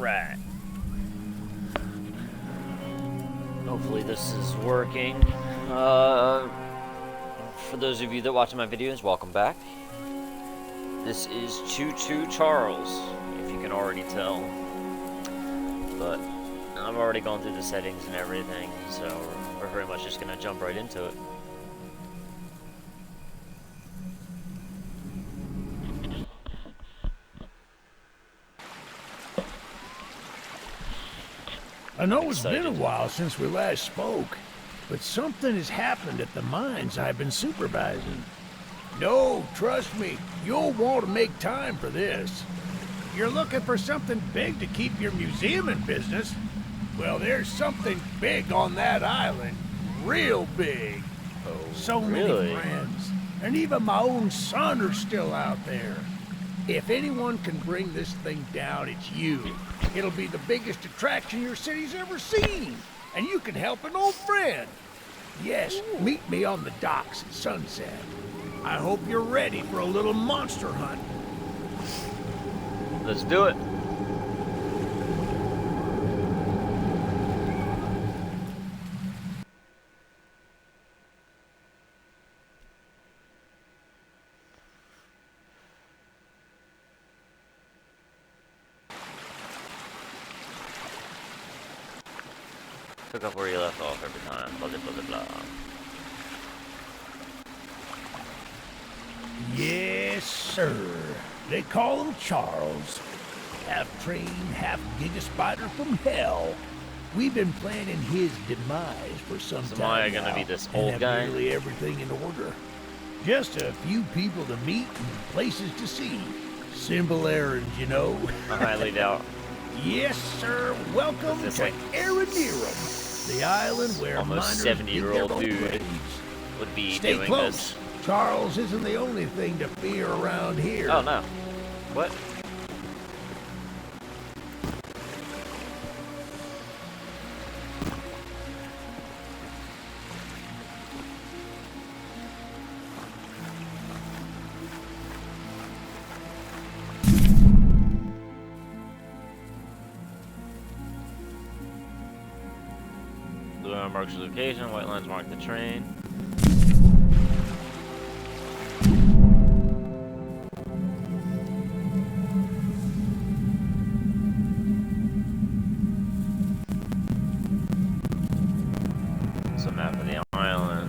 Alright. Hopefully this is working. For those of you that watch my videos, welcome back. This is Choo Charles, if you can already tell. But I've already gone through the settings and everything, so we're pretty much just gonna jump right into it. I know it's been a while since we last spoke, but something has happened at the mines I've been supervising. No, trust me, you'll want to make time for this. You're looking for something big to keep your museum in business? Well, there's something big on that island. Real big. Oh, so really? many friends. And even my own son are still out there. If anyone can bring this thing down, it's you. It'll be the biggest attraction your city's ever seen. And you can help an old friend. Yes, meet me on the docks at sunset. I hope you're ready for a little monster hunt. Let's do it. Pick up where you left off every time. Blah, blah, blah, blah. Yes, sir. They call him Charles. Half train, half giga spider from hell. We've been planning his demise for some time. Am I gonna be this old guy? Nearly everything in order. Just a few people to meet and places to see. Simple errands, you know. I highly doubt. Yes, sir. Welcome to like Aranirum, the island where almost miners 70-year-old dig their own dude graves. would be Stay doing close. this. Charles isn't the only thing to fear around here. Oh no. What? Blue line marks the location, white lines mark the train. It's a map of the island.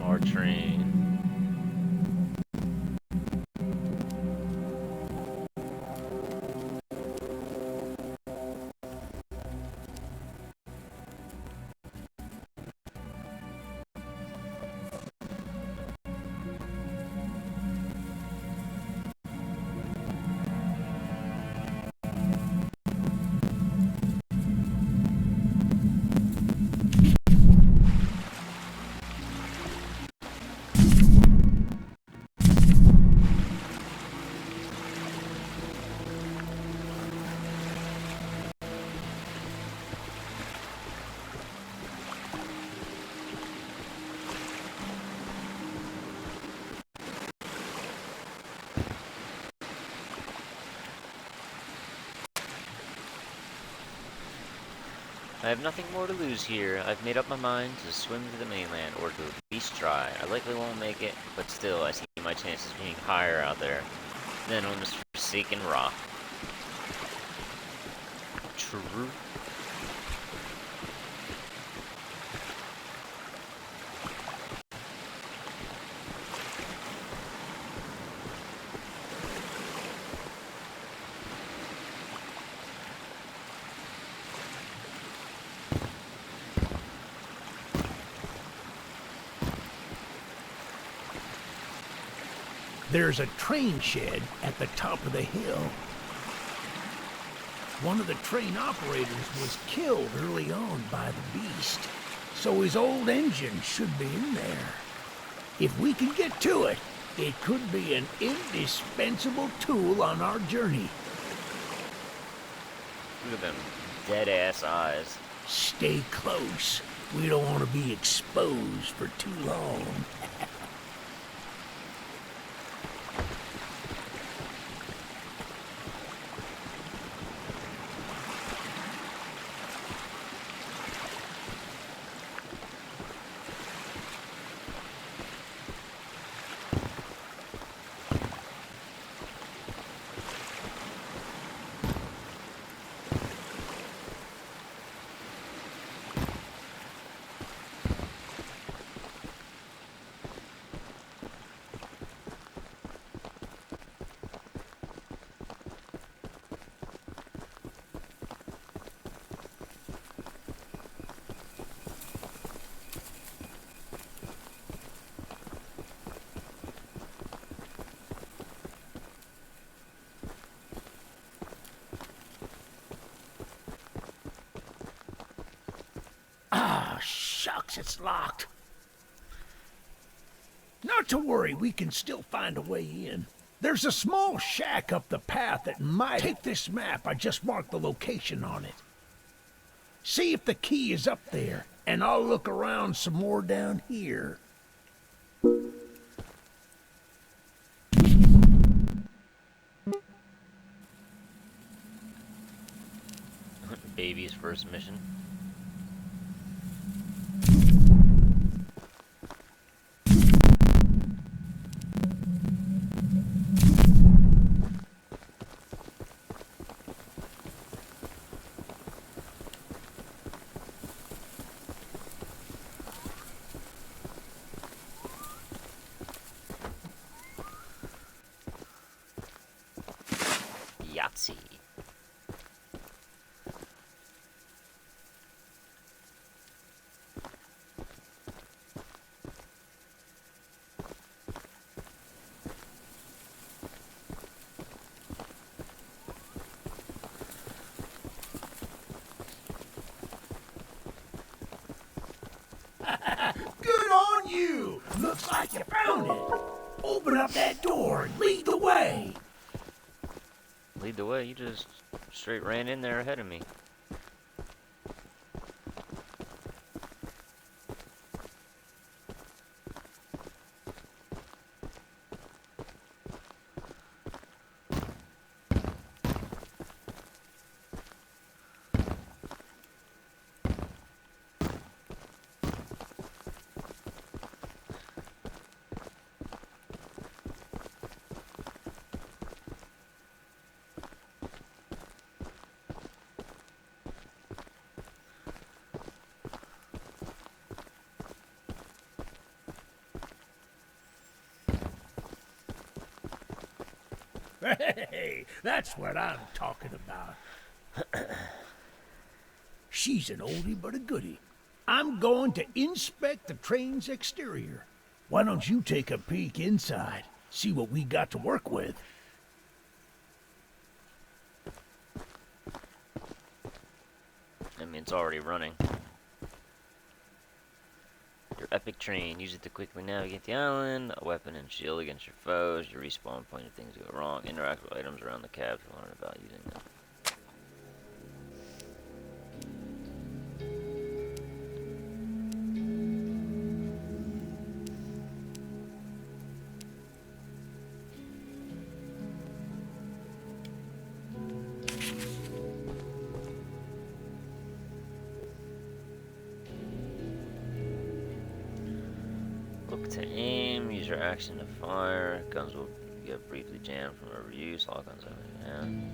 Our train. I have nothing more to lose here. I've made up my mind to swim to the mainland, or to at least try. I likely won't make it, but still, I see my chances being higher out there than on this forsaken rock. True. There's a train shed at the top of the hill. One of the train operators was killed early on by the beast, so his old engine should be in there. If we can get to it, it could be an indispensable tool on our journey. Look at them dead-ass eyes. Stay close. We don't want to be exposed for too long. guess it's locked. Not to worry, we can still find a way in. There's a small shack up the path that might take this map. I just marked the location on it. See if the key is up there, and I'll look around some more down here. Baby's first mission. Yahtzee. Good on you! Looks like you found it. Open up that door and lead the way. Lead the way, you just straight ran in there ahead of me. Hey, that's what I'm talking about. She's an oldie but a goodie. I'm going to inspect the train's exterior. Why don't you take a peek inside, see what we got to work with? I mean, it's already running. Your epic train. Use it to quickly navigate the island. A weapon and shield against your foes. Your respawn point if things go wrong. Interact with items around the cab to learn about using them. Look to aim, use your action to fire. Guns will get briefly jammed from overuse. All guns have a hand.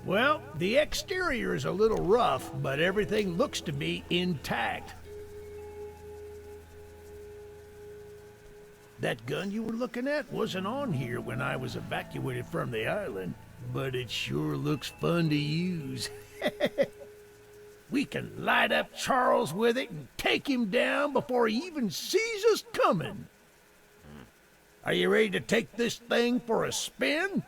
Well, the exterior is a little rough, but everything looks to be intact. That gun you were looking at wasn't on here when I was evacuated from the island, but it sure looks fun to use. We can light up Charles with it and take him down before he even sees us coming. Are you ready to take this thing for a spin?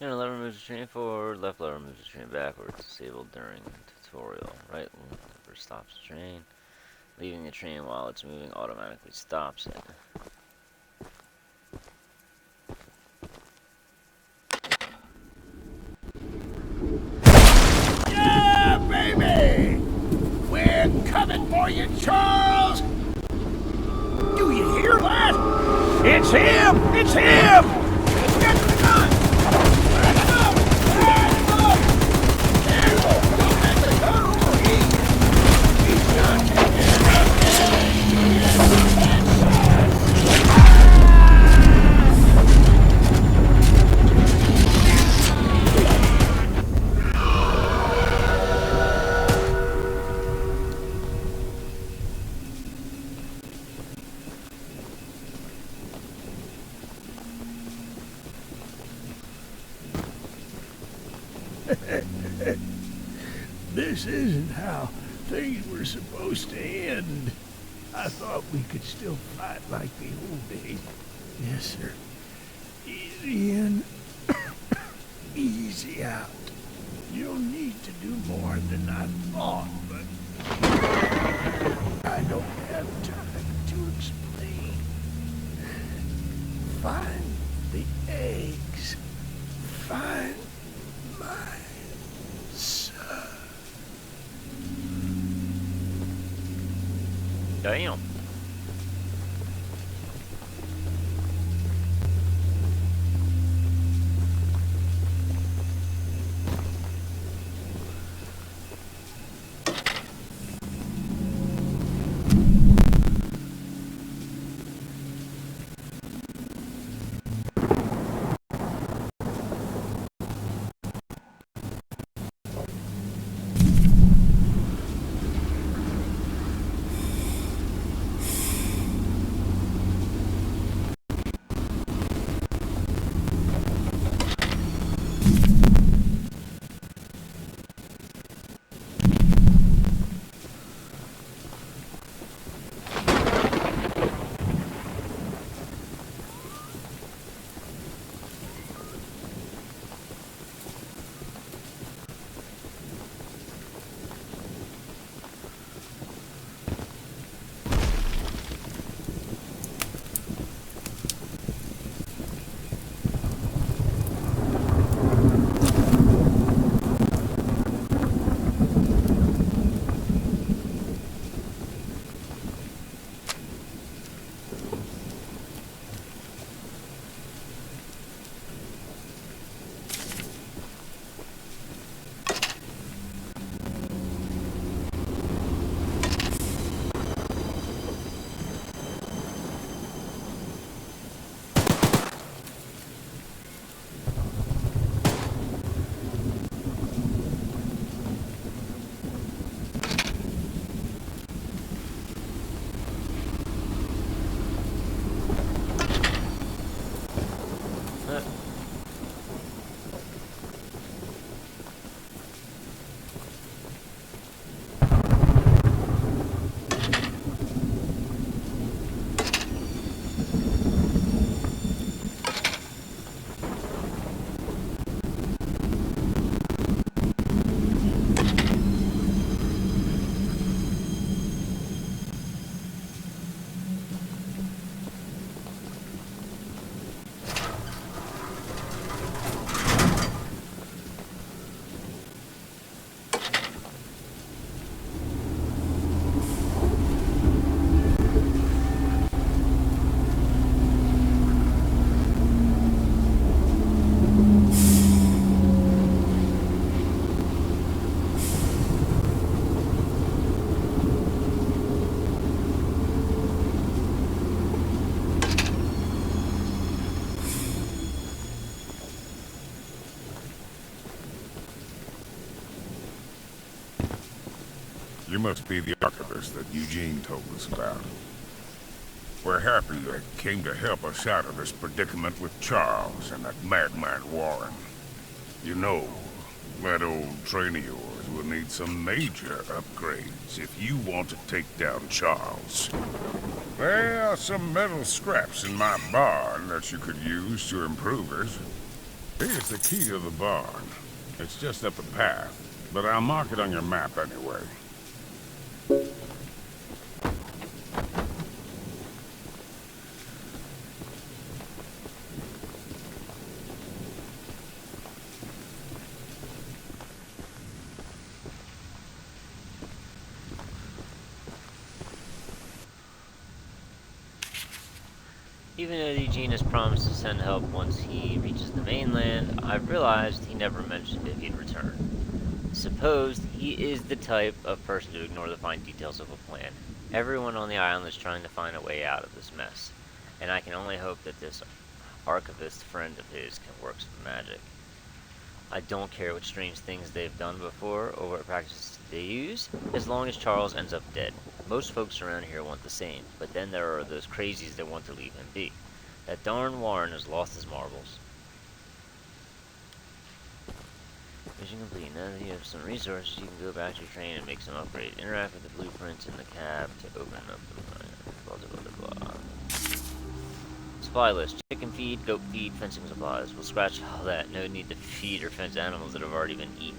Lever moves the train forward, left lever moves the train backwards, disabled during tutorial. Right lever stops the train. Leaving the train while it's moving automatically stops it. Yeah, baby! We're coming for you, Charles! It's him! It's him! Get the gun! Turn it up! Turn it up! Careful! Don't let the gun overheat! He's done. This isn't how things were supposed to end. I thought we could still fight like the old days. Yes, sir. Easy in, easy out. You'll need to do more than I thought, but I don't have time to explain. Find the eggs. Find my son. Damn. You must be the archivist that Eugene told us about. We're happy you came to help us out of this predicament with Charles and that madman Warren. You know, that old train of yours will need some major upgrades if you want to take down Charles. There are some metal scraps in my barn that you could use to improve it. Here's the key to the barn. It's just up a path, but I'll mark it on your map anyway. Even though Eugene has promised to send help once he reaches the mainland, I've realized he never mentioned if he'd return. Suppose he is the type of person to ignore the fine details of a plan. Everyone on the island is trying to find a way out of this mess, and I can only hope that this archivist friend of his can work some magic. I don't care what strange things they've done before or what practices they use, as long as Charles ends up dead. Most folks around here want the same, but then there are those crazies that want to leave him be. That darn Warren has lost his marbles. Mission complete. Now that you have some resources, you can go back to your train and make some upgrades. Interact with the blueprints in the cab to open up the blah blah blah blah. Supply list. Chicken feed, goat feed, fencing supplies. We'll scratch all that. No need to feed or fence animals that have already been eaten.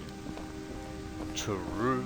True.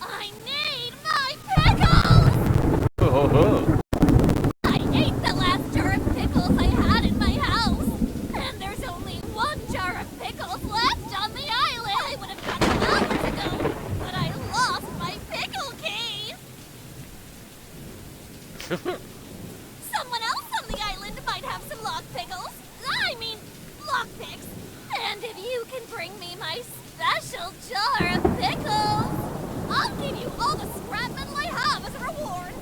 I need my pickles! Ho ho ho! I ate the last jar of pickles I had in my house, and there's only one jar of pickles left on the island. I would have gotten them hours ago, but I lost my pickle case. Someone else on the island might have some lock pickles. I mean, lockpicks. And if you can bring me my special jar of pickles, I'll give you all the scrap metal I have as a reward.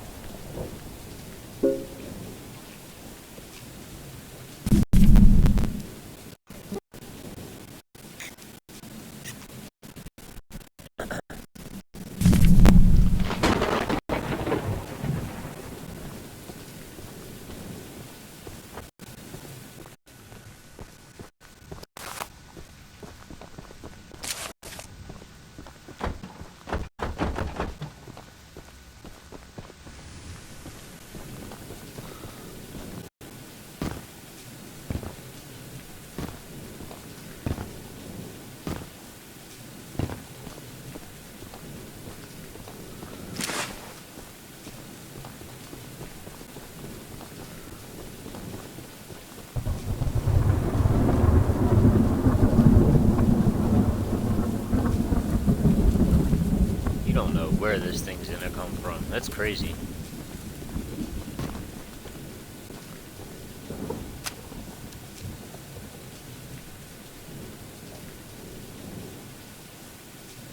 You don't know where this thing's gonna come from. That's crazy.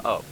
Oh.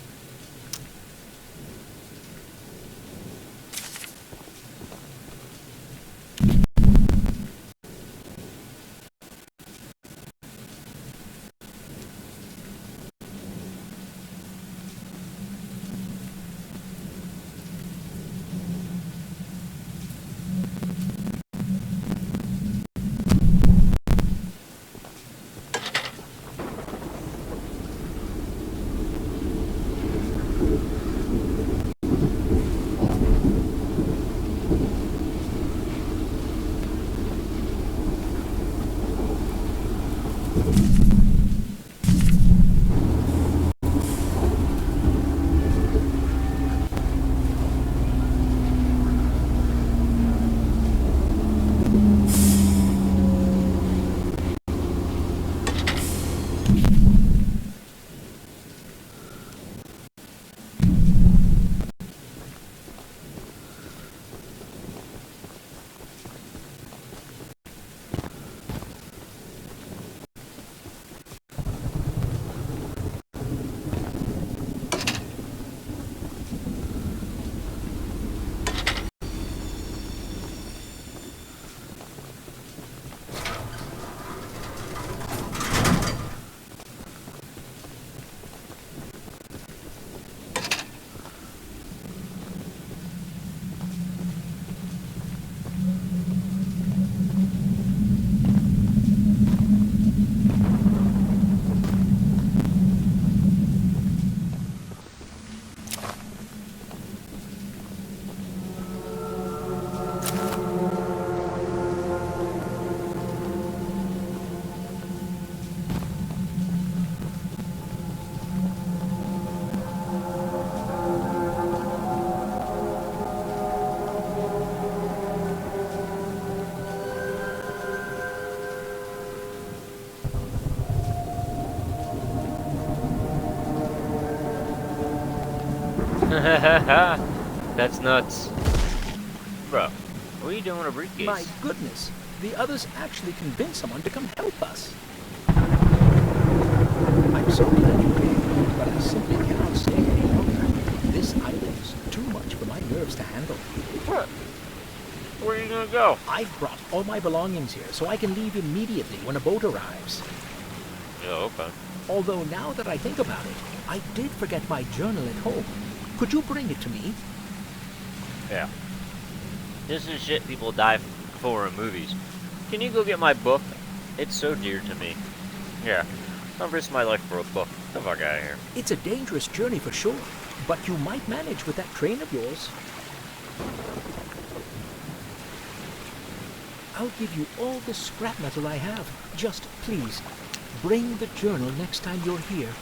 That's nuts. Bro, what are you doing with a briefcase? My goodness, the others actually convinced someone to come help us. I'm so glad you came, but I simply cannot stay any longer. This island is too much for my nerves to handle. What? Where are you gonna go? I've brought all my belongings here so I can leave immediately when a boat arrives. Oh, okay. Although now that I think about it, I did forget my journal at home. Could you bring it to me? Yeah. This is shit people die for in movies. Can you go get my book? It's so dear to me. Yeah. I'll risk my life for a book. Get the fuck out of here. It's a dangerous journey for sure, but you might manage with that train of yours. I'll give you all the scrap metal I have. Just please, bring the journal next time you're here.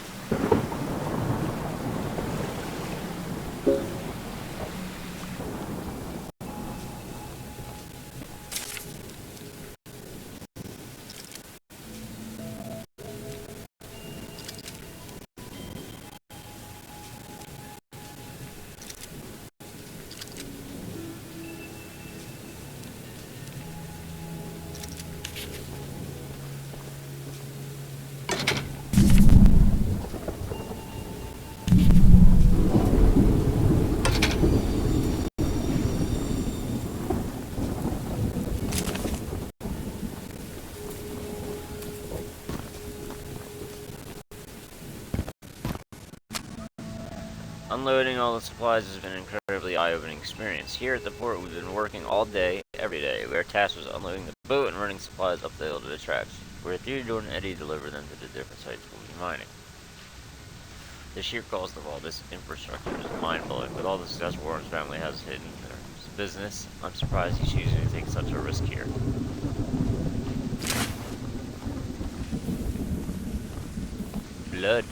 Unloading all the supplies has been an incredibly eye-opening experience. Here at the port, we've been working all day, every day. Our task was unloading the boat and running supplies up the hill to the tracks, where Theodore and Eddie deliver them to the different sites we'll be mining. The sheer cost of all this infrastructure is mind-blowing. With all the success Warren's family has hidden in their business, I'm surprised he's choosing to take such a risk here. Blood.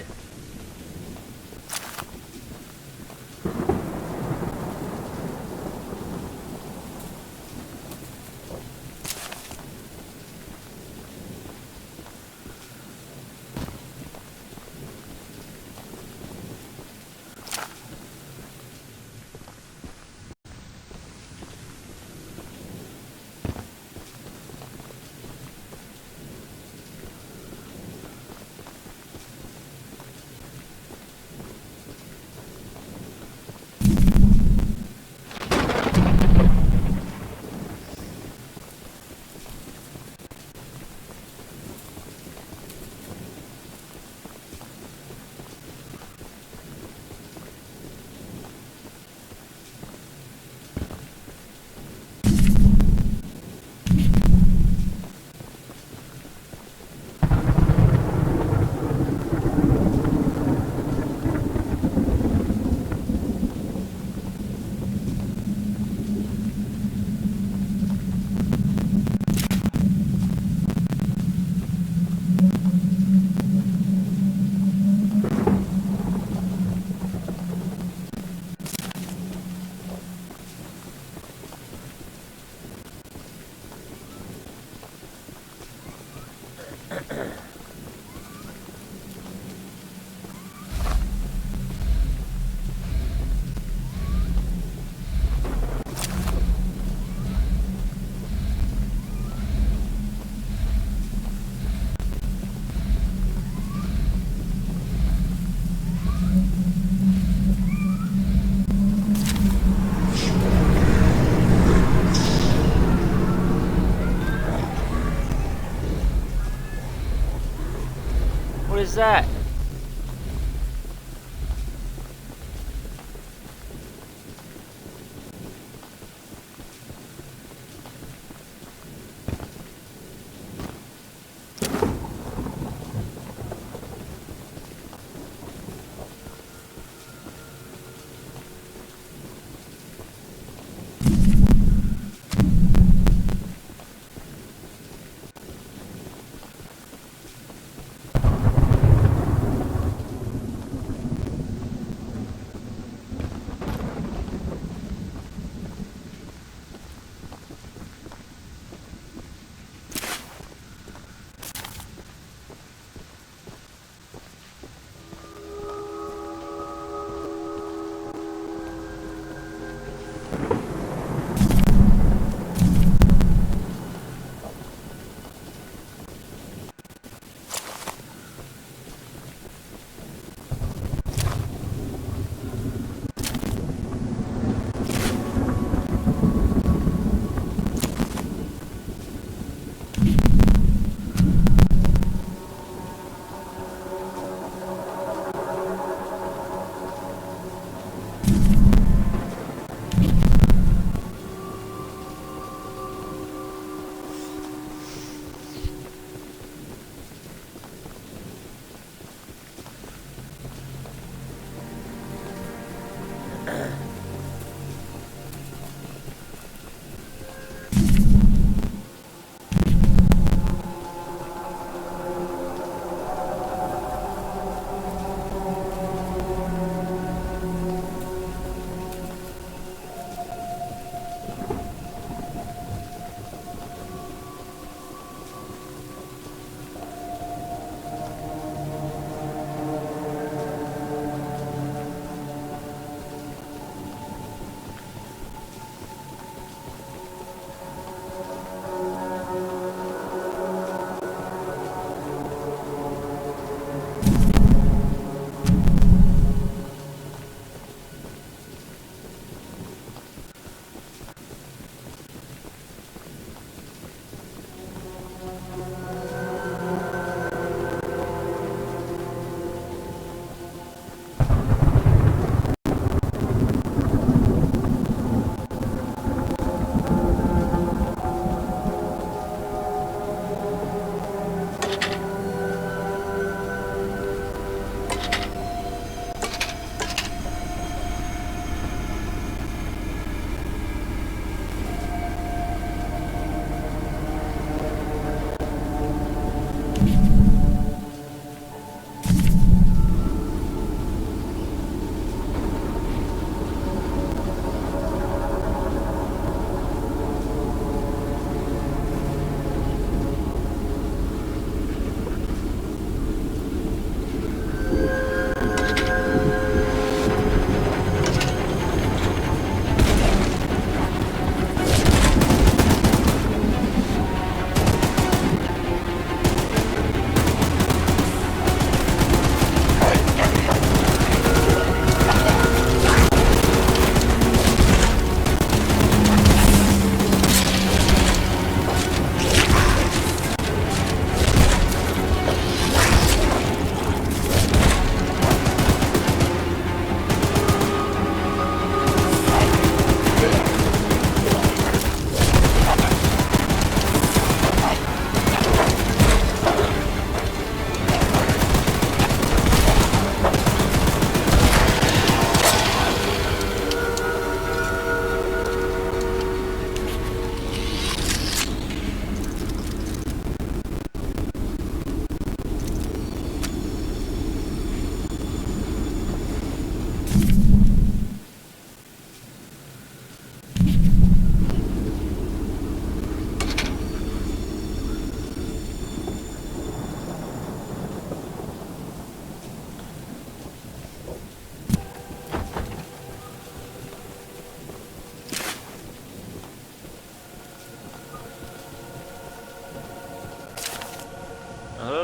What is that?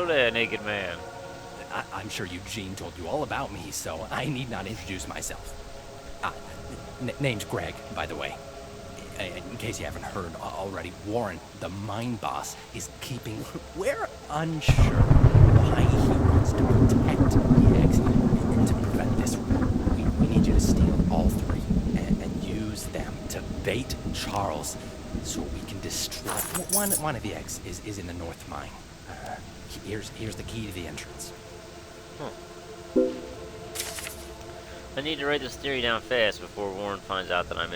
there, naked man. I'm sure Eugene told you all about me, so I need not introduce myself. Name's Greg, by the way. In case you haven't heard already, Warren, the mine boss, is keeping... We're unsure why he wants to protect the eggs. To prevent this, we need you to steal all three and use them to bait Charles so we can destroy... One of the eggs is in the north mine. Here's the key to the entrance. I need to write this theory down fast before Warren finds out that I'm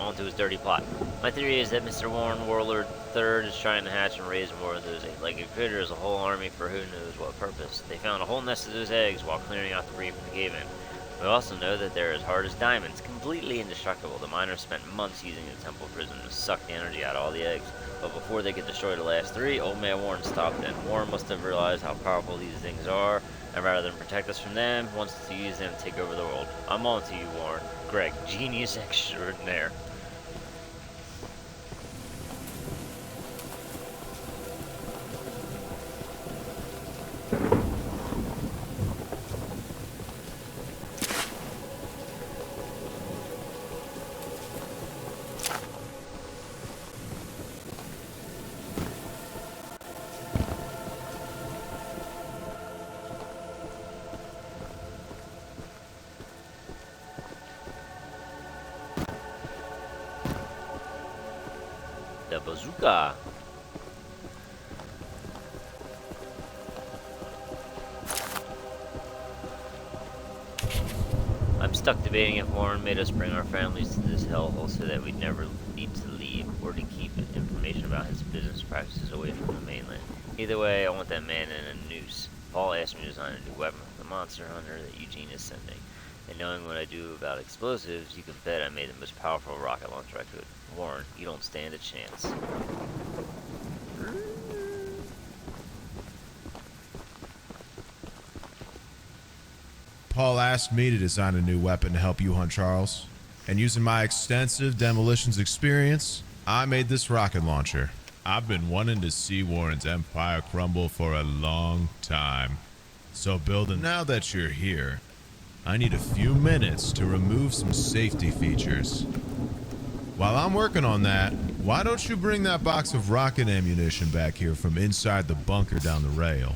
onto his dirty plot. My theory is that Mr. Warren, Warlord III, is trying to hatch and raise more of those eight-legged critters, a whole army for who knows what purpose. They found a whole nest of those eggs while clearing out debris from the cave-in. We also know that they're as hard as diamonds, completely indestructible. The miners spent months using the temple prison to suck the energy out of all the eggs. But before they could destroy the last three, Old Man Warren stopped them. Warren must have realized how powerful these things are, and rather than protect us from them, wants to use them to take over the world. I'm on to you, Warren. Greg, genius extraordinaire. The bazooka. I'm stuck debating if Warren made us bring our families to this hellhole so that we'd never need to leave, or to keep information about his business practices away from the mainland. Either way, I want that man in a noose. Paul asked me to design a new weapon for the monster hunter that Eugene is sending. And knowing what I do about explosives, you can bet I made the most powerful rocket launcher I could. Warren, you don't stand a chance. Paul asked me to design a new weapon to help you hunt Charles. And using my extensive demolitions experience, I made this rocket launcher. I've been wanting to see Warren's empire crumble for a long time. So building, now that you're here, I need a few minutes to remove some safety features. While I'm working on that, why don't you bring that box of rocket ammunition back here from inside the bunker down the rail?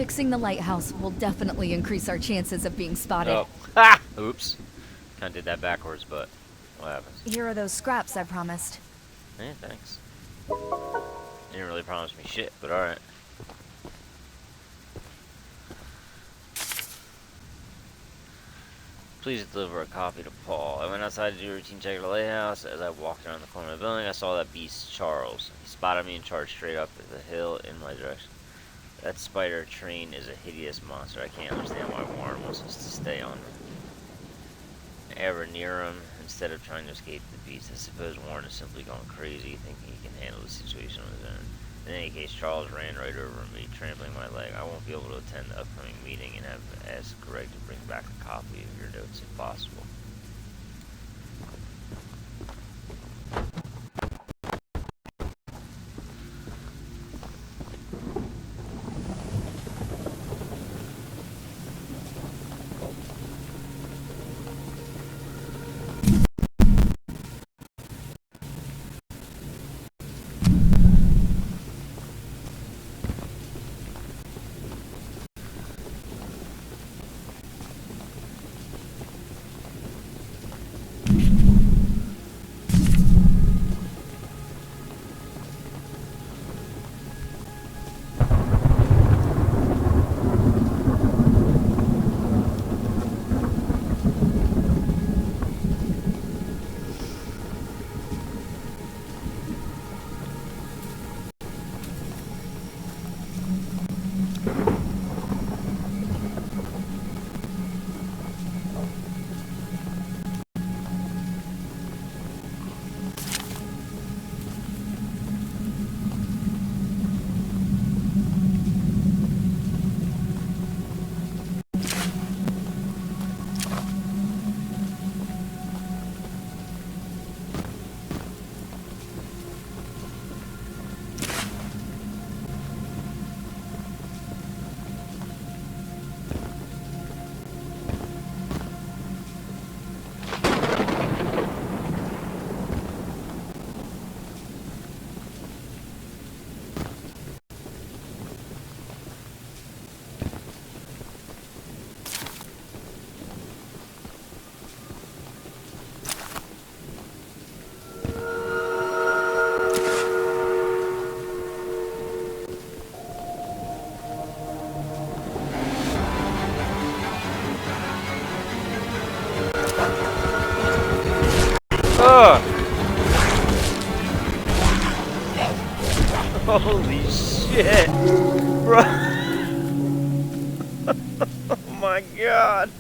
Fixing the lighthouse will definitely increase our chances of being spotted. Oh. Ha! Oops. Kinda did that backwards, but what happens? Here are those scraps I promised. Yeah, thanks. Didn't really promise me shit, but alright. Please deliver a copy to Paul. I went outside to do a routine check of the lighthouse. As I walked around the corner of the building, I saw that beast, Charles. He spotted me and charged straight up the hill in my direction. That spider train is a hideous monster. I can't understand why Warren wants us to stay on ever near him instead of trying to escape the beast. I suppose Warren is simply going crazy, thinking he can handle the situation on his own. In any case, Charles ran right over me, trampling my leg. I won't be able to attend the upcoming meeting and have asked Greg to bring back a copy of your notes if possible. Ugh! Holy shit! Bro! Oh my god!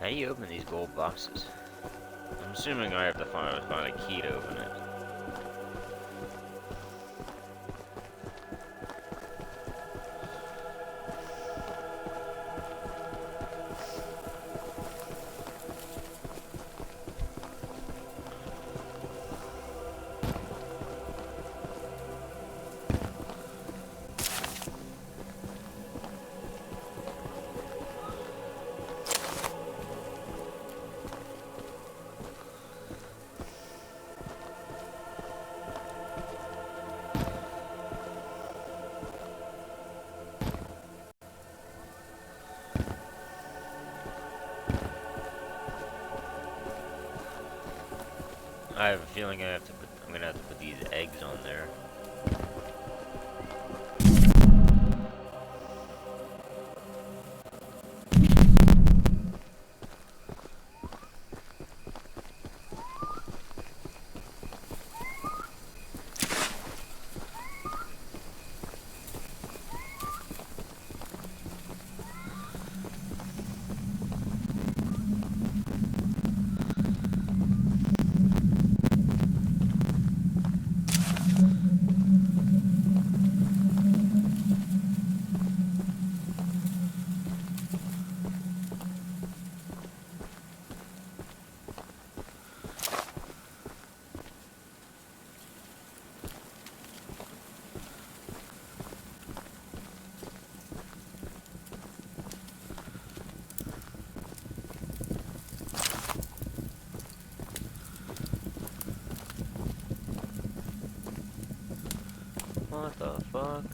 How do you open these gold boxes? I'm assuming I have to find a key to open it. I have a feeling I'm gonna have to put these eggs on there. What the fuck?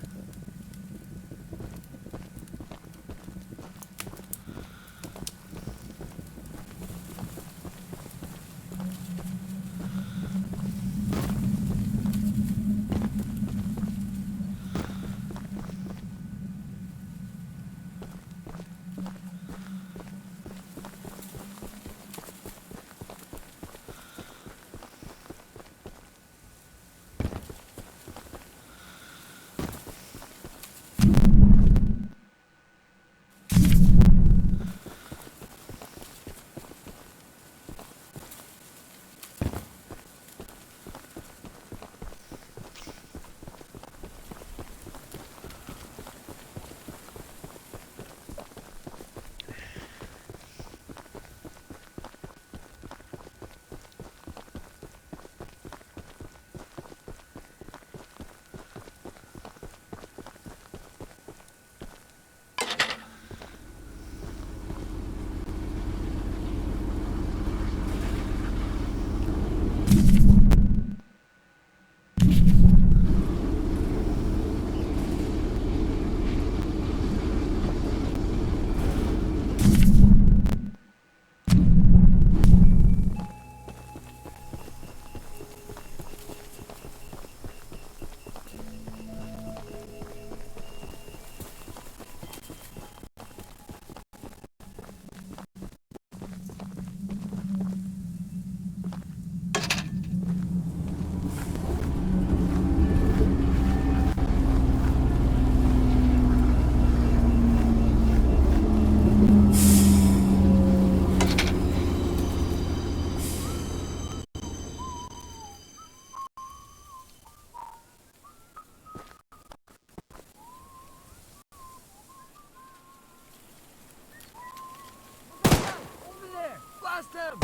Blast him!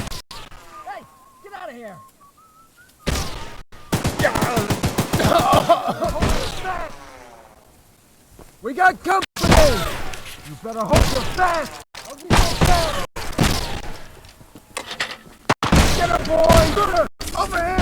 Hey, get out of here! We got company! You better hold your fast! Get up, boy! Over here!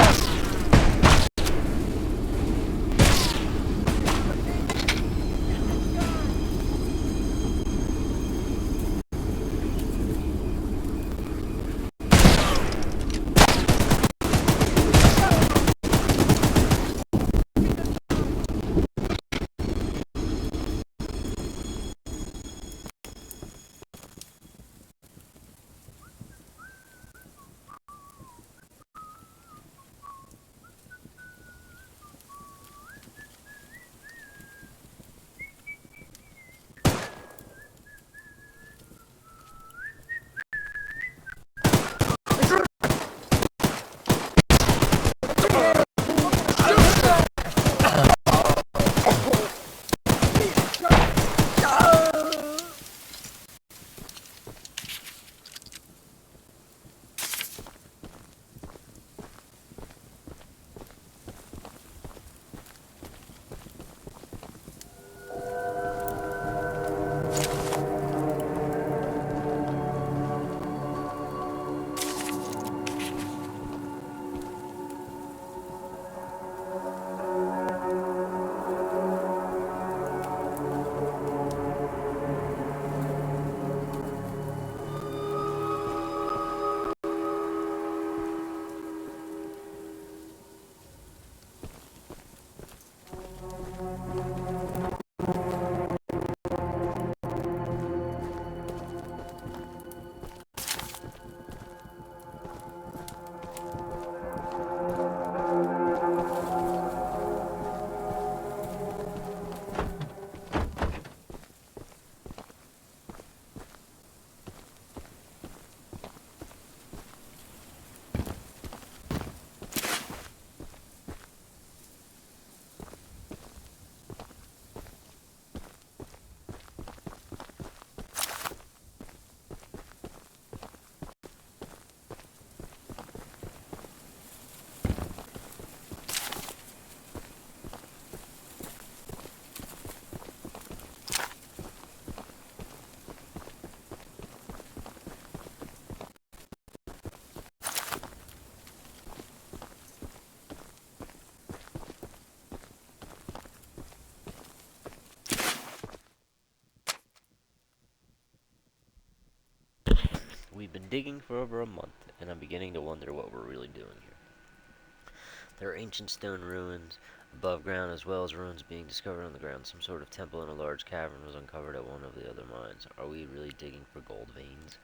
We've been digging for over a month, and I'm beginning to wonder what we're really doing here. There are ancient stone ruins above ground, as well as ruins being discovered on the ground. Some sort of temple in a large cavern was uncovered at one of the other mines. Are we really digging for gold veins?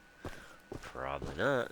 Probably not.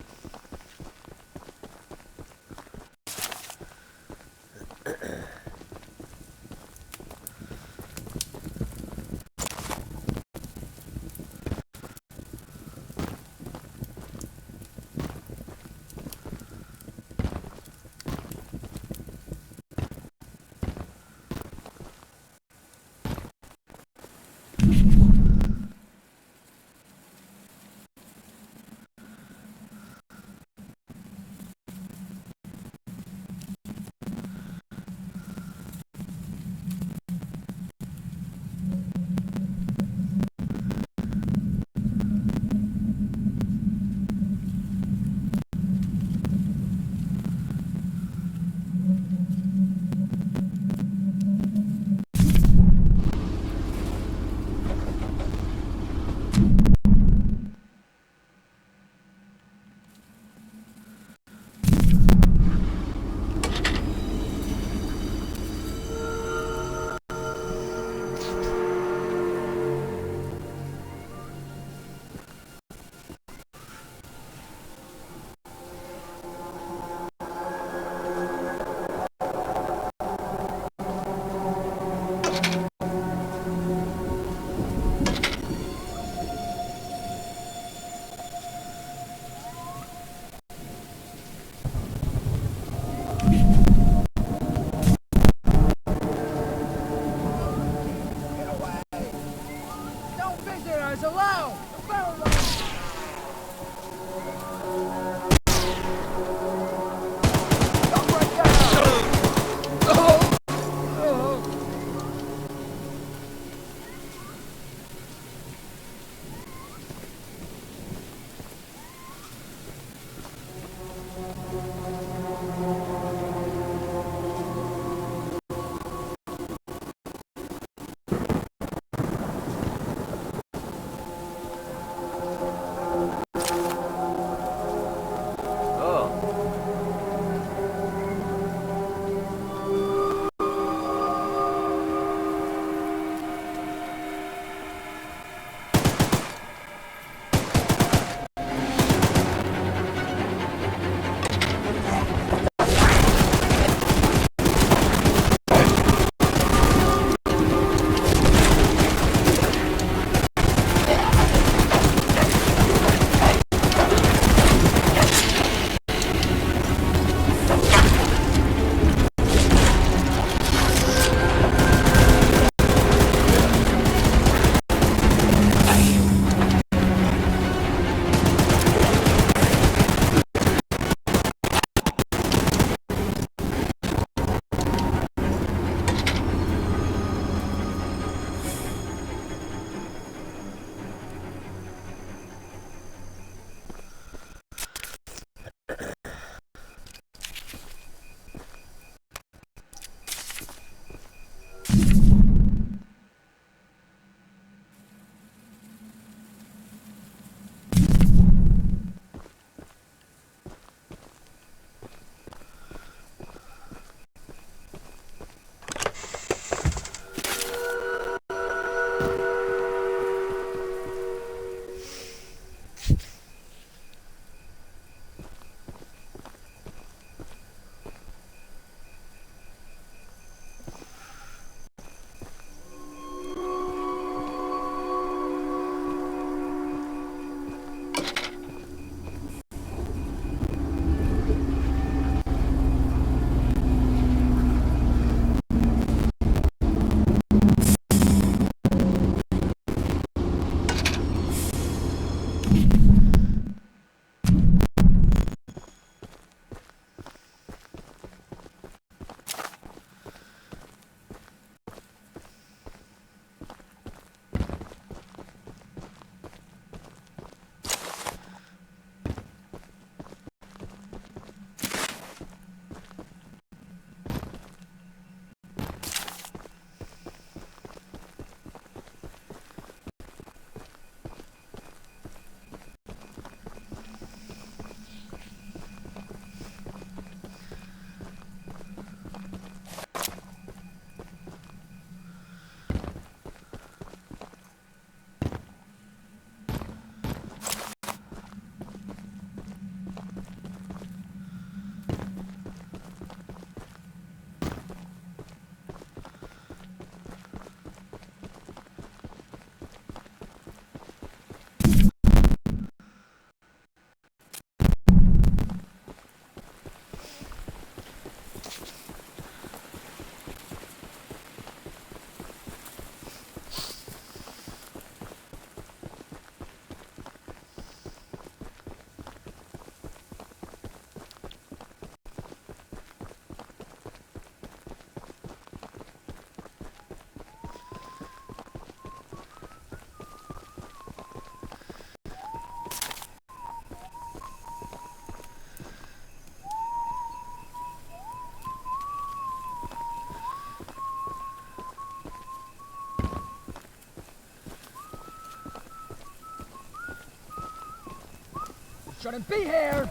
shouldn't be here!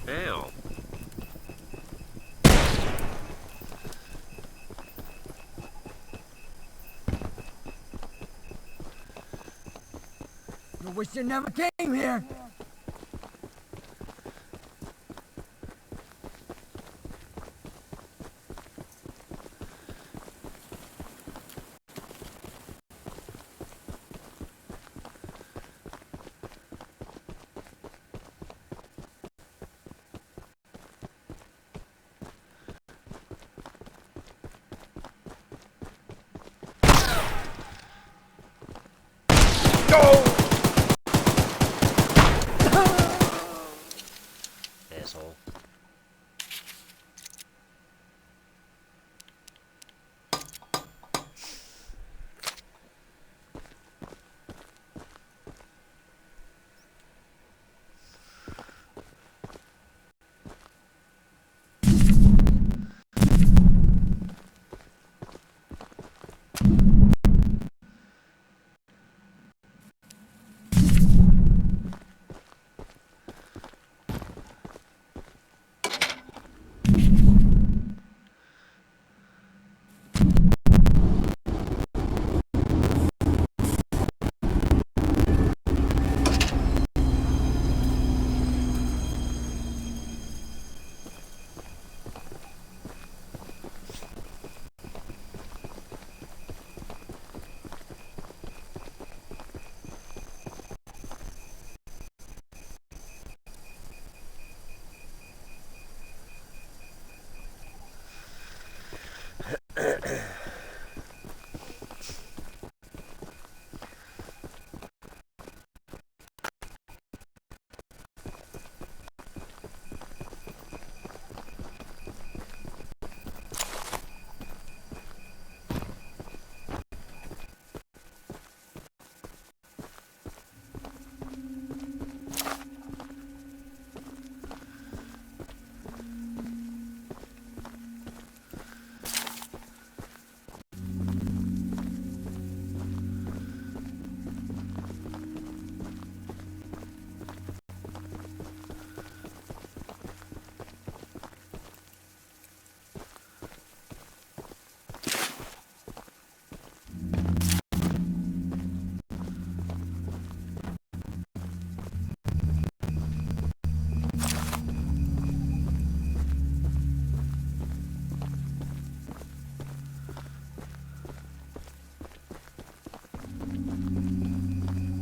Ow. You wish you never came here! Asshole.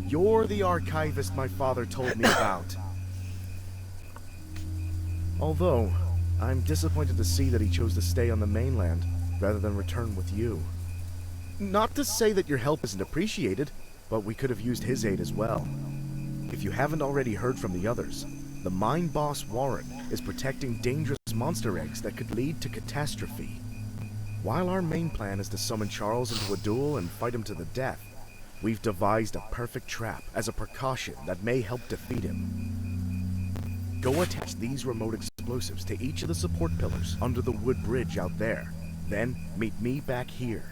You're the archivist my father told me about. Although, I'm disappointed to see that he chose to stay on the mainland rather than return with you. Not to say that your help isn't appreciated, but we could have used his aid as well. If you haven't already heard from the others, the mine boss Warren is protecting dangerous monster eggs that could lead to catastrophe. While our main plan is to summon Charles into a duel and fight him to the death, we've devised a perfect trap as a precaution that may help defeat him. Go attach these remote explosives to each of the support pillars under the wood bridge out there. Then meet me back here.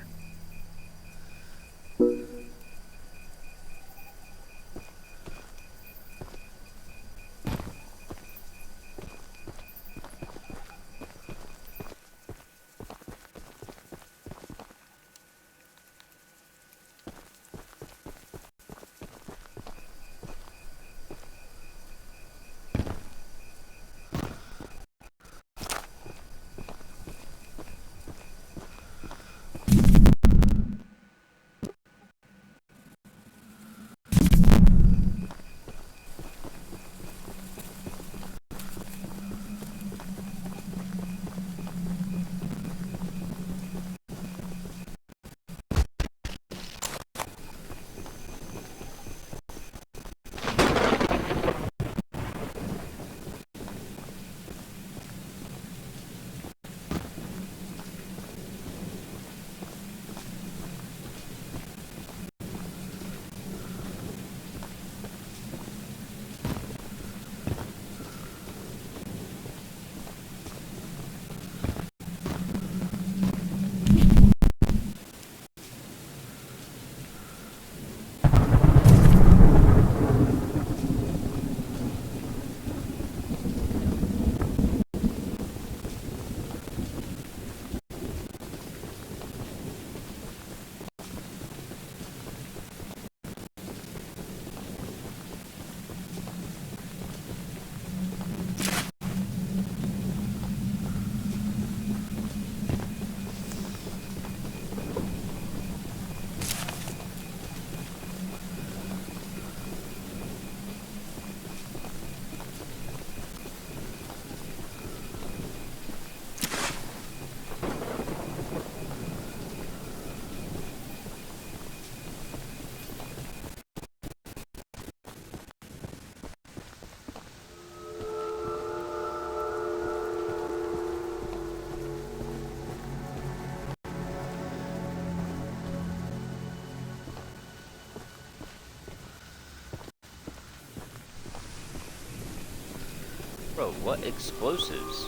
Bro, what explosives?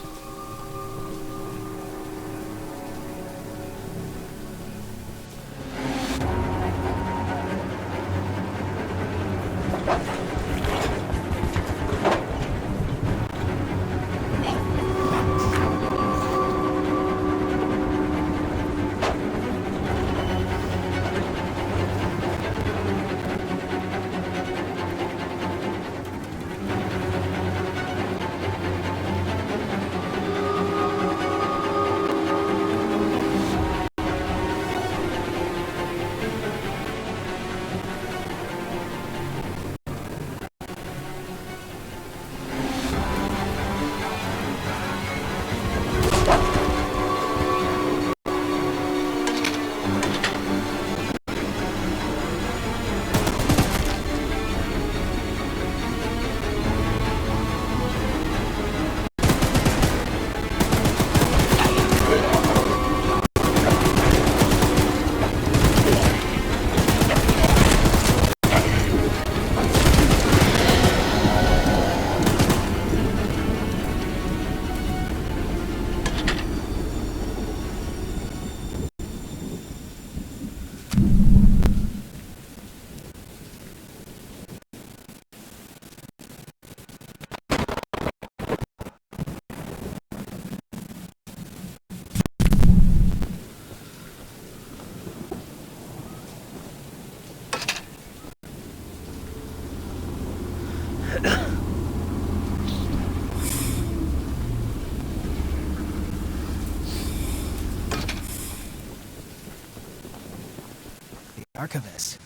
Archivist,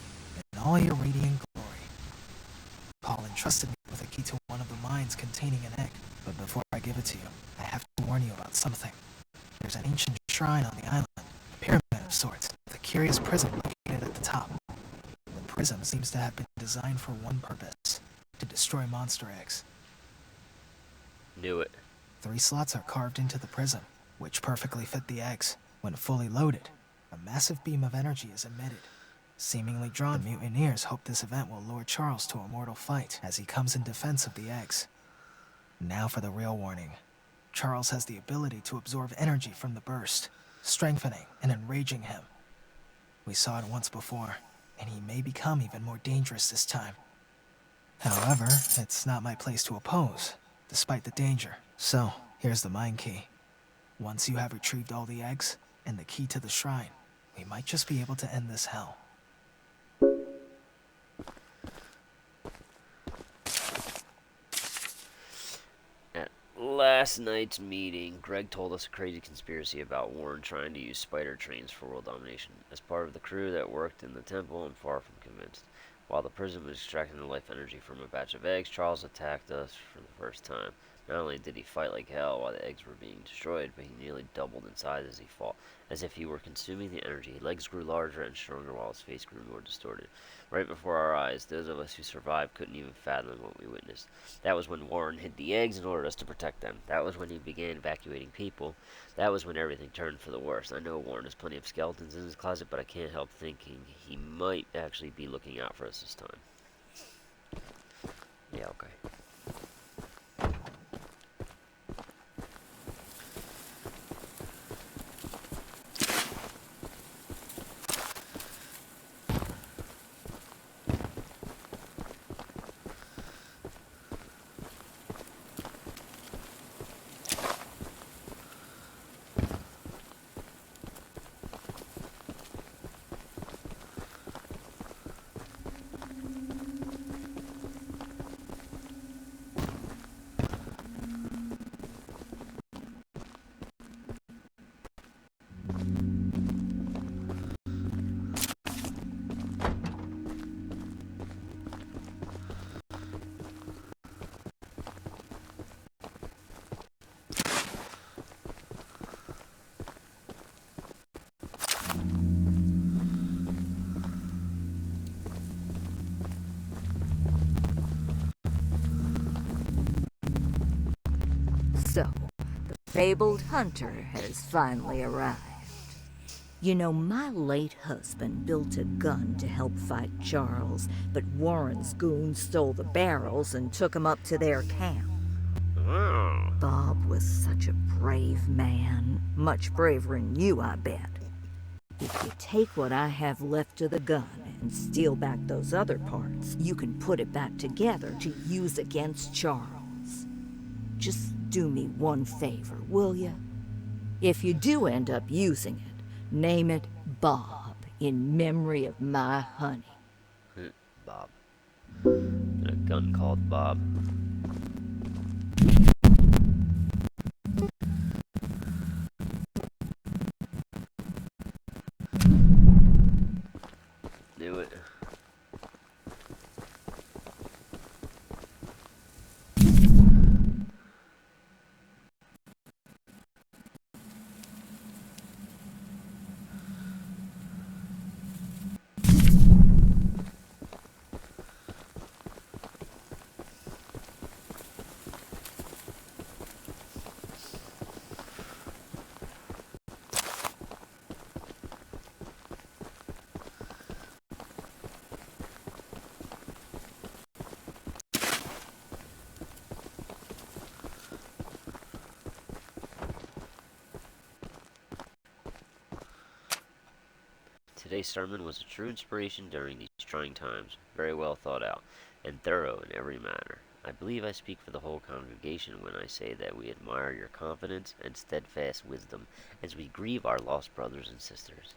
in all your radiant glory. Paul entrusted me with a key to one of the mines containing an egg, but before I give it to you, I have to warn you about something. There's an ancient shrine on the island, a pyramid of sorts, with a curious prism located at the top. The prism seems to have been designed for one purpose, to destroy monster eggs. Knew it. 3 slots are carved into the prism, which perfectly fit the eggs. When fully loaded, a massive beam of energy is emitted. Seemingly drawn, mutineers hope this event will lure Charles to a mortal fight as he comes in defense of the eggs. Now for the real warning. Charles has the ability to absorb energy from the burst, strengthening and enraging him. We saw it once before, and he may become even more dangerous this time. However, it's not my place to oppose, despite the danger. So, here's the mine key. Once you have retrieved all the eggs, and the key to the shrine, we might just be able to end this hell. Last night's meeting, Greg told us a crazy conspiracy about Warren trying to use spider trains for world domination. As part of the crew that worked in the temple, I'm far from convinced. While the prison was extracting the life energy from a batch of eggs, Charles attacked us for the first time. Not only did he fight like hell while the eggs were being destroyed, but he nearly doubled in size as he fought. As if he were consuming the energy, his legs grew larger and stronger while his face grew more distorted. Right before our eyes, those of us who survived couldn't even fathom what we witnessed. That was when Warren hid the eggs and ordered us to protect them. That was when he began evacuating people. That was when everything turned for the worse. I know Warren has plenty of skeletons in his closet, but I can't help thinking he might actually be looking out for us this time. Yeah, okay. So, the fabled hunter has finally arrived. You know, my late husband built a gun to help fight Charles, but Warren's goons stole the barrels and took him up to their camp. Oh. Bob was such a brave man. Much braver than you, I bet. If you take what I have left of the gun and steal back those other parts, you can put it back together to use against Charles. Just do me one favor, will you? If you do end up using it, name it Bob, in memory of my honey. Bob. And a gun called Bob. Knew it. Today's sermon was a true inspiration during these trying times, very well thought out, and thorough in every matter. I believe I speak for the whole congregation when I say that we admire your confidence and steadfast wisdom as we grieve our lost brothers and sisters.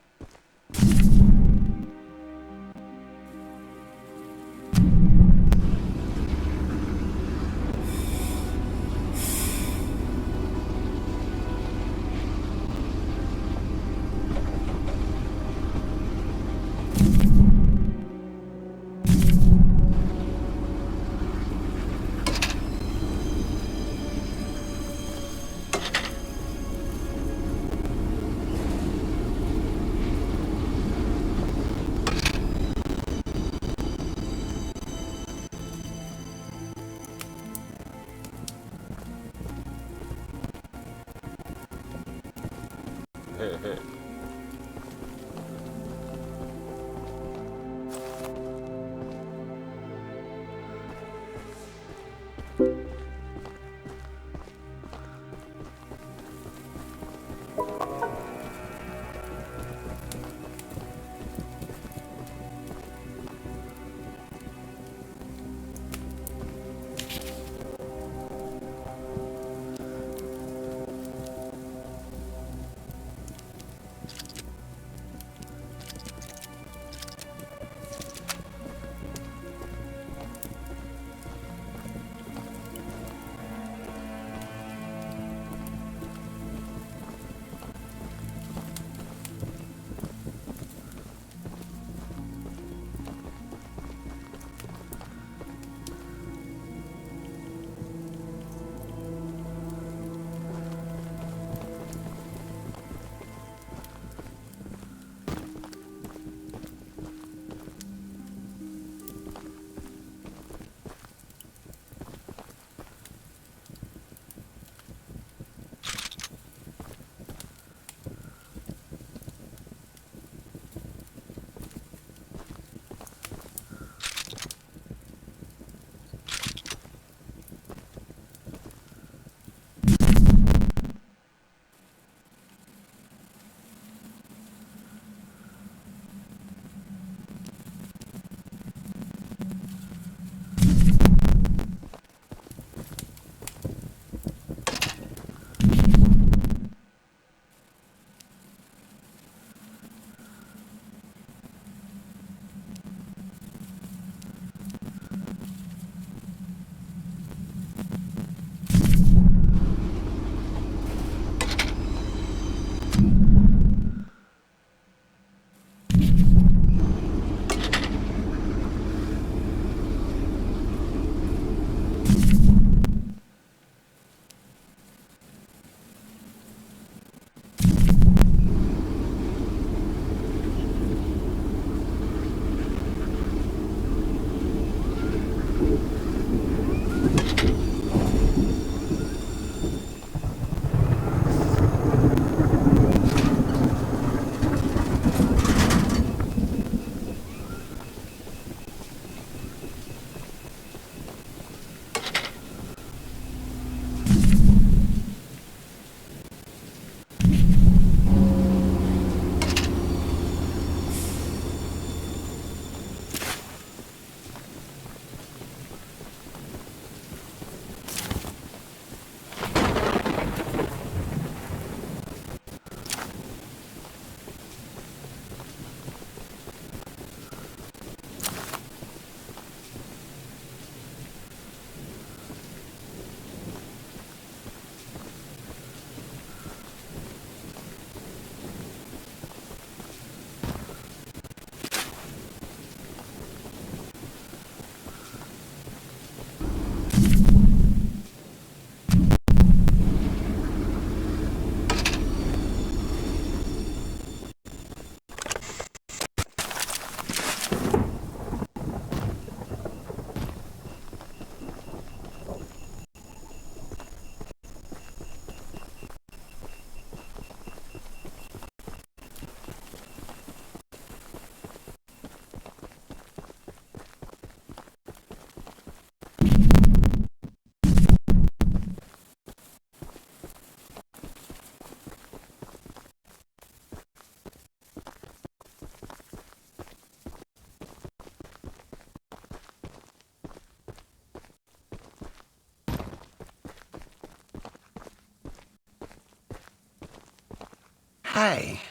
Hey,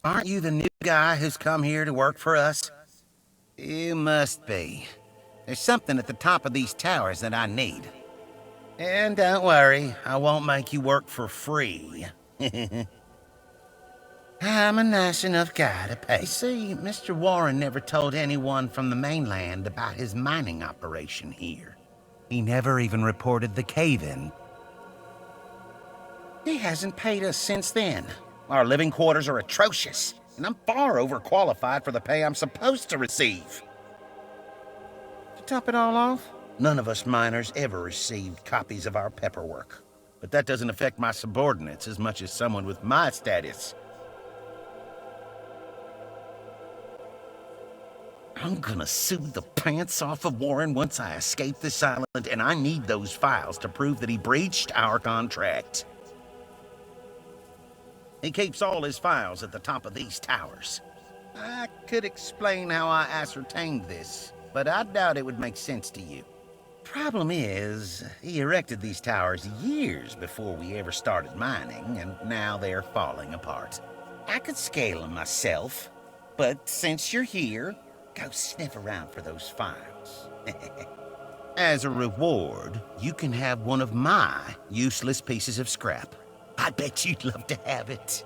aren't you the new guy who's come here to work for us? You must be. There's something at the top of these towers that I need. And don't worry, I won't make you work for free. I'm a nice enough guy to pay. See, Mr. Warren never told anyone from the mainland about his mining operation here. He never even reported the cave-in. He hasn't paid us since then. Our living quarters are atrocious, and I'm far overqualified for the pay I'm supposed to receive. To top it all off, none of us miners ever received copies of our paperwork. But that doesn't affect my subordinates as much as someone with my status. I'm gonna sue the pants off of Warren once I escape this island, and I need those files to prove that he breached our contract. He keeps all his files at the top of these towers. I could explain how I ascertained this, but I doubt it would make sense to you. Problem is, he erected these towers years before we ever started mining, and now they're falling apart. I could scale them myself, but since you're here, go sniff around for those files. As a reward, you can have one of my useless pieces of scrap. I bet you'd love to have it.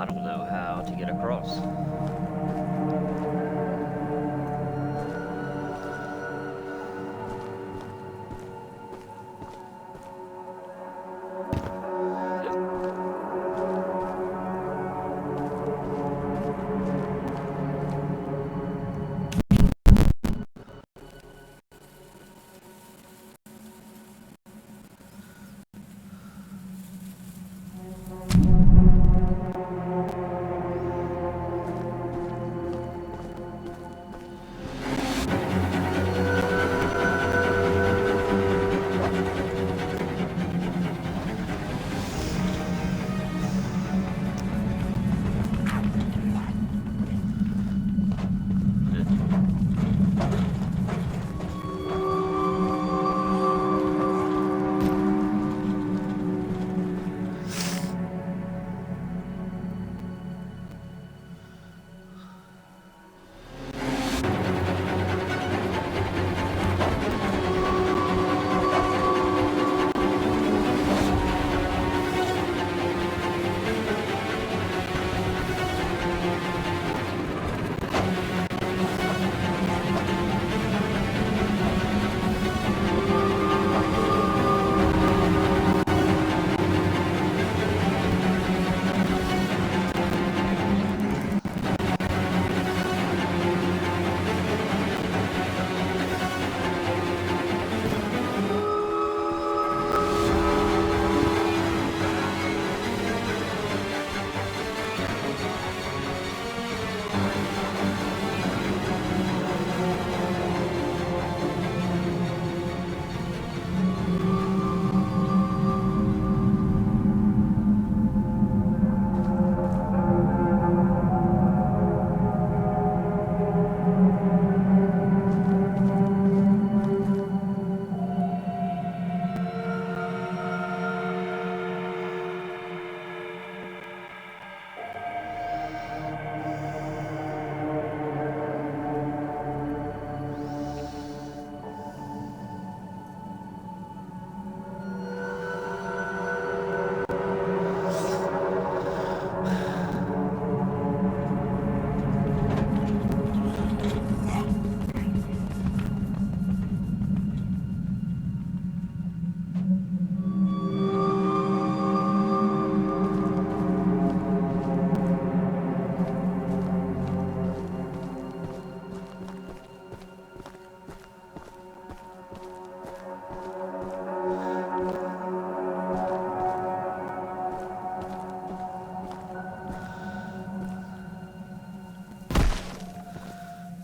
I don't know how to get across.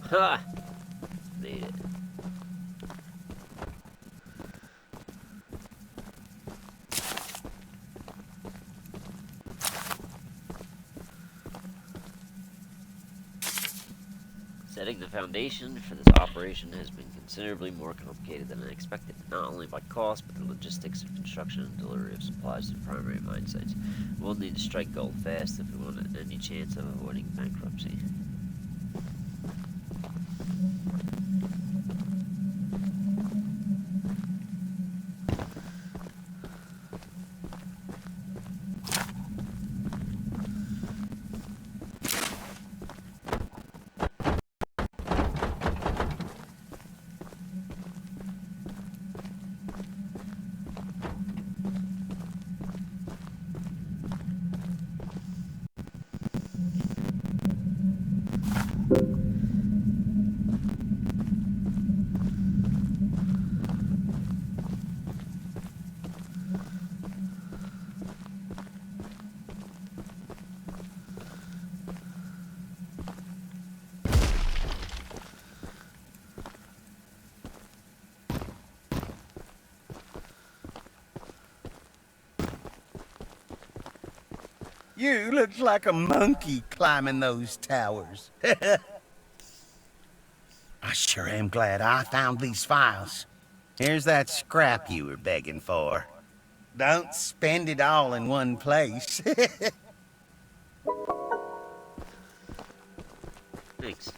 Ha! Made it. Setting the foundation for this operation has been considerably more complicated than I expected, not only by cost, but the logistics of construction and delivery of supplies to the primary mine sites. We'll need to strike gold fast if we want any chance of avoiding bankruptcy. You look like a monkey climbing those towers. I sure am glad I found these files. Here's that scrap you were begging for. Don't spend it all in one place. Thanks.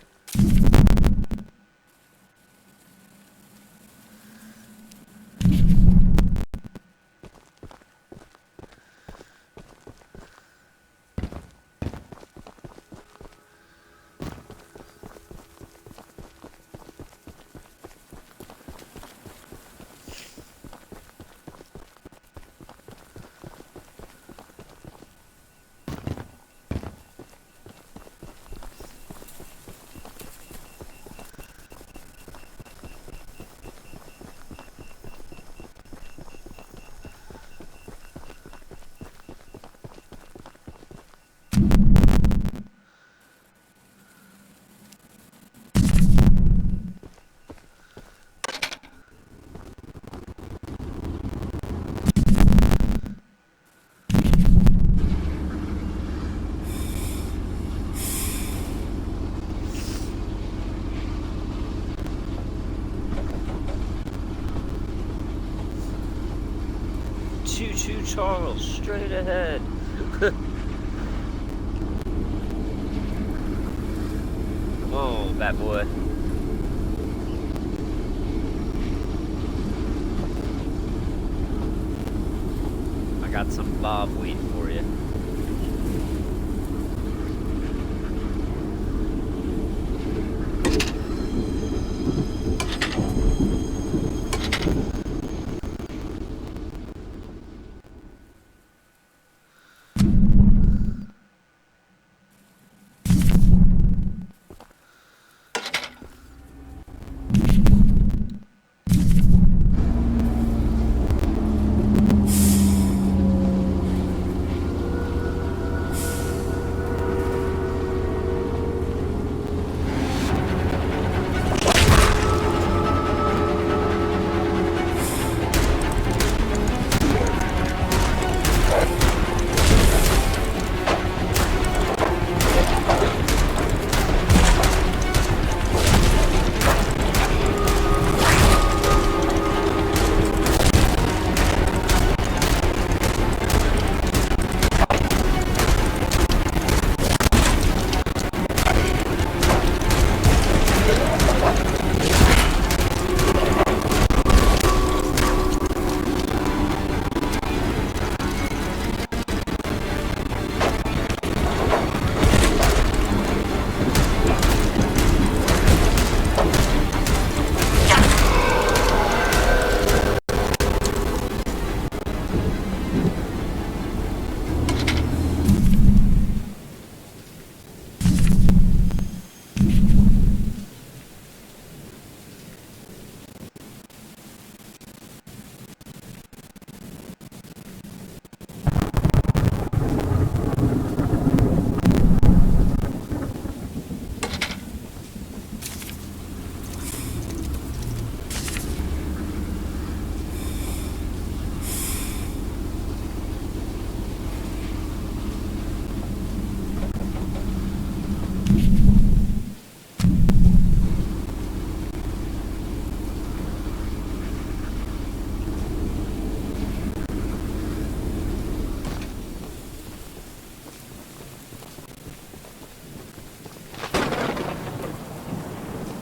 Choo Choo Charles, straight ahead. Oh, bad boy. I got some Bob waiting for you.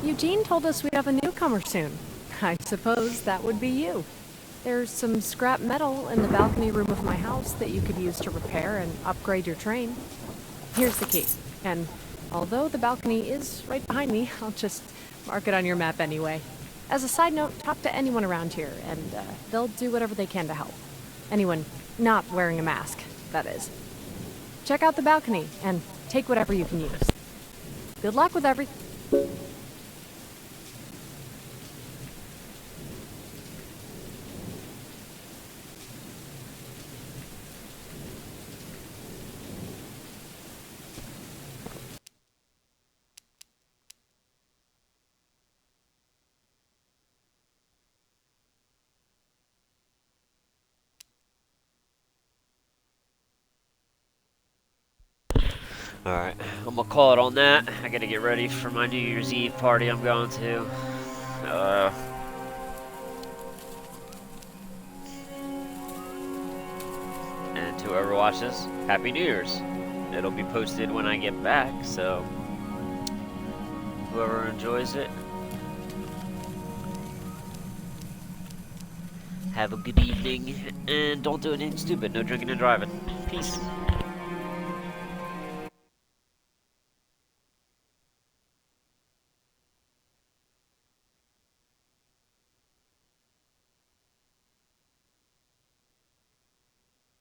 Eugene told us we'd have a newcomer soon. I suppose that would be you. There's some scrap metal in the balcony room of my house that you could use to repair and upgrade your train. Here's the key, and although the balcony is right behind me, I'll just mark it on your map anyway. As a side note, talk to anyone around here, and they'll do whatever they can to help. Anyone not wearing a mask, that is. Check out the balcony, and take whatever you can use. Good luck with everything. Alright, I'm gonna call it on that. I gotta get ready for my New Year's Eve party I'm going to. And to whoever watches, Happy New Year's. It'll be posted when I get back, so whoever enjoys it, have a good evening, and don't do anything stupid. No drinking and driving. Peace.